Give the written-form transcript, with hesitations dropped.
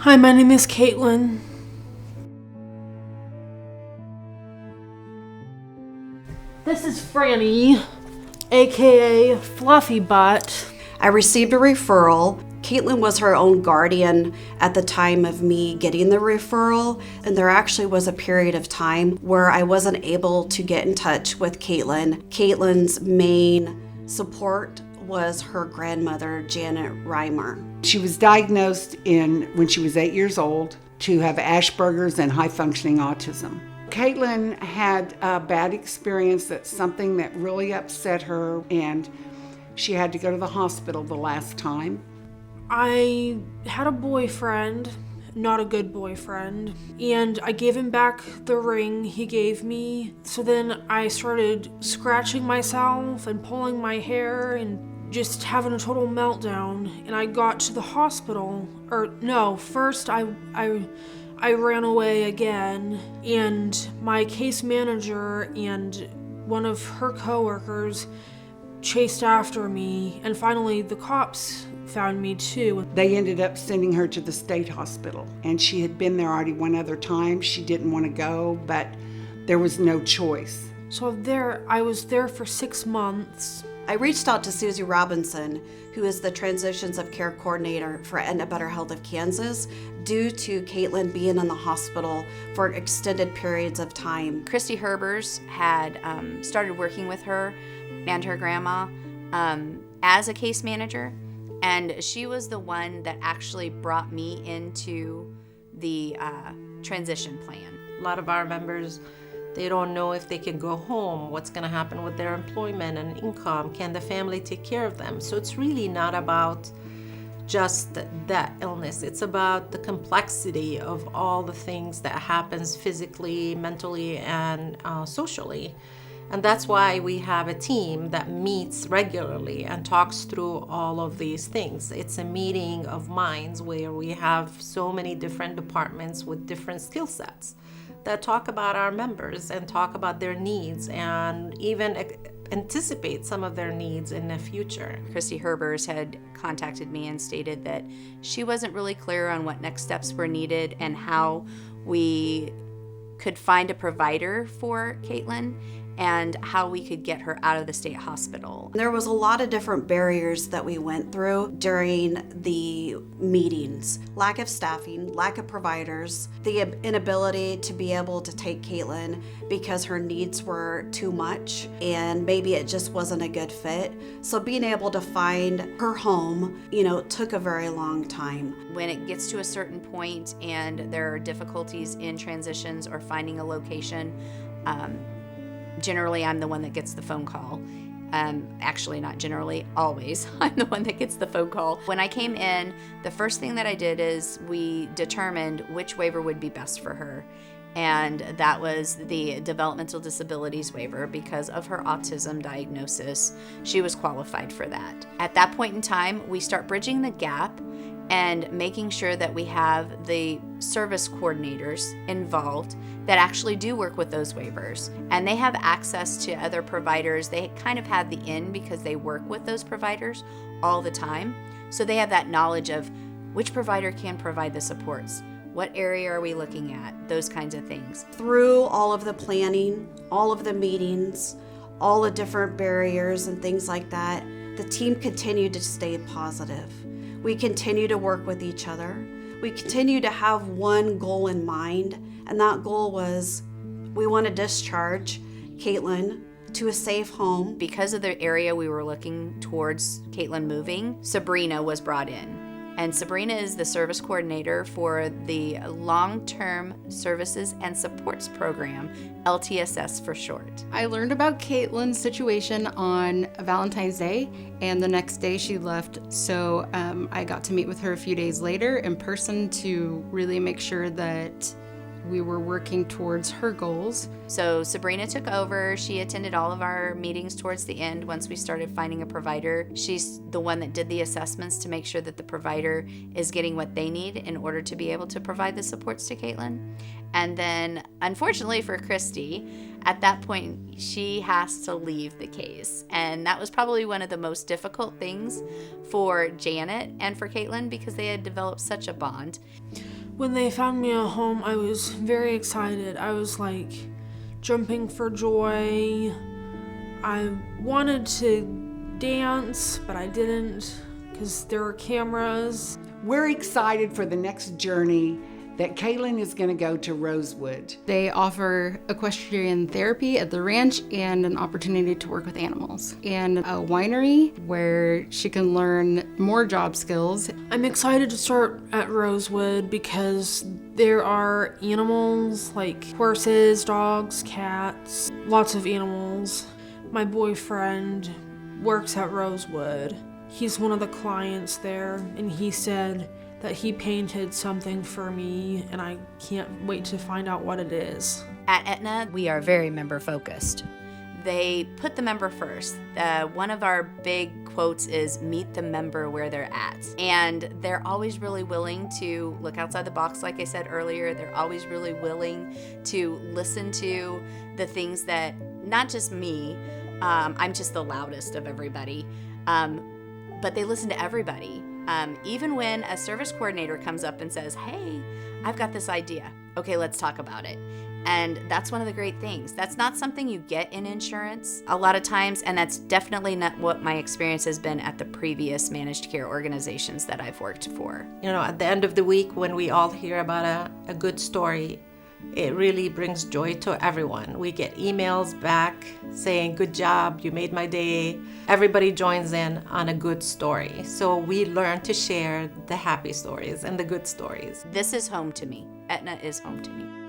Hi, my name is Caitlin. This is Franny, aka Fluffy Butt. I received a referral. Caitlin was her own guardian at the time of me getting the referral, and there actually was a period of time where I wasn't able to get in touch with Caitlin. Caitlin's main support was her grandmother, Janet Reimer. She was diagnosed when she was 8 years old to have Asperger's and high-functioning autism. Caitlin had a bad experience, that's something that really upset her, and she had to go to the hospital the last time. I had a boyfriend, not a good boyfriend, and I gave him back the ring he gave me. So then I started scratching myself and pulling my hair and just having a total meltdown. And I got to the hospital, first I ran away again, and my case manager and one of her coworkers chased after me, and finally the cops found me too. They ended up sending her to the state hospital, and she had been there already one other time. She didn't want to go, but there was no choice. So I was there for 6 months. I reached out to Susie Robinson, who is the Transitions of Care Coordinator for Aetna Better Health of Kansas, due to Caitlin being in the hospital for extended periods of time. Christy Herbers had started working with her and her grandma as a case manager, and she was the one that actually brought me into the transition plan. A lot of our members, they don't know if they can go home, what's going to happen with their employment and income, can the family take care of them? So it's really not about just that illness. It's about the complexity of all the things that happens physically, mentally, and socially. And that's why we have a team that meets regularly and talks through all of these things. It's a meeting of minds where we have so many different departments with different skill sets that talk about our members and talk about their needs and even anticipate some of their needs in the future. Christy Herbers had contacted me and stated that she wasn't really clear on what next steps were needed and how we could find a provider for Caitlin and how we could get her out of the state hospital. There was a lot of different barriers that we went through during the meetings. Lack of staffing, lack of providers, the inability to be able to take Caitlin because her needs were too much and maybe it just wasn't a good fit. So being able to find her home, took a very long time. When it gets to a certain point and there are difficulties in transitions or finding a location, generally, I'm the one that gets the phone call. Actually, not generally, always. I'm the one that gets the phone call. When I came in, the first thing that I did is we determined which waiver would be best for her. And that was the developmental disabilities waiver. Because of her autism diagnosis, she was qualified for that. At that point in time, we start bridging the gap and making sure that we have the service coordinators involved that actually do work with those waivers. And they have access to other providers. They kind of have the in because they work with those providers all the time. So they have that knowledge of which provider can provide the supports, what area are we looking at, those kinds of things. Through all of the planning, all of the meetings, all the different barriers and things like that, the team continued to stay positive. We continue to work with each other. We continue to have one goal in mind, and that goal was we want to discharge Caitlin to a safe home. Because of the area we were looking towards Caitlin moving, Sabrina was brought in. And Sabrina is the service coordinator for the Long-Term Services and Supports Program, LTSS for short. I learned about Caitlin's situation on Valentine's Day, and the next day she left. So I got to meet with her a few days later in person to really make sure that we were working towards her goals. So Sabrina took over. She attended all of our meetings towards the end once we started finding a provider. She's the one that did the assessments to make sure that the provider is getting what they need in order to be able to provide the supports to Caitlin. And then, unfortunately for Christy, at that point, she has to leave the case. And that was probably one of the most difficult things for Janet and for Caitlin because they had developed such a bond. When they found me a home, I was very excited. I was like jumping for joy. I wanted to dance, but I didn't because there were cameras. We're excited for the next journey that Caitlin is going to go to Rosewood. They offer equestrian therapy at the ranch and an opportunity to work with animals, and a winery where she can learn more job skills. I'm excited to start at Rosewood because there are animals like horses, dogs, cats, lots of animals. My boyfriend works at Rosewood. He's one of the clients there, and he said that he painted something for me, and I can't wait to find out what it is. At Aetna, we are very member focused. They put the member first. One of our big quotes is meet the member where they're at. And they're always really willing to look outside the box, like I said earlier. They're always really willing to listen to the things that, not just me, I'm just the loudest of everybody, but they listen to everybody. Even when a service coordinator comes up and says, hey, I've got this idea. Okay, let's talk about it. And that's one of the great things. That's not something you get in insurance a lot of times, and that's definitely not what my experience has been at the previous managed care organizations that I've worked for. You know, at the end of the week, when we all hear about a good story, it really brings joy to everyone. We get emails back saying, good job, you made my day. Everybody joins in on a good story. So we learn to share the happy stories and the good stories. This is home to me. Aetna is home to me.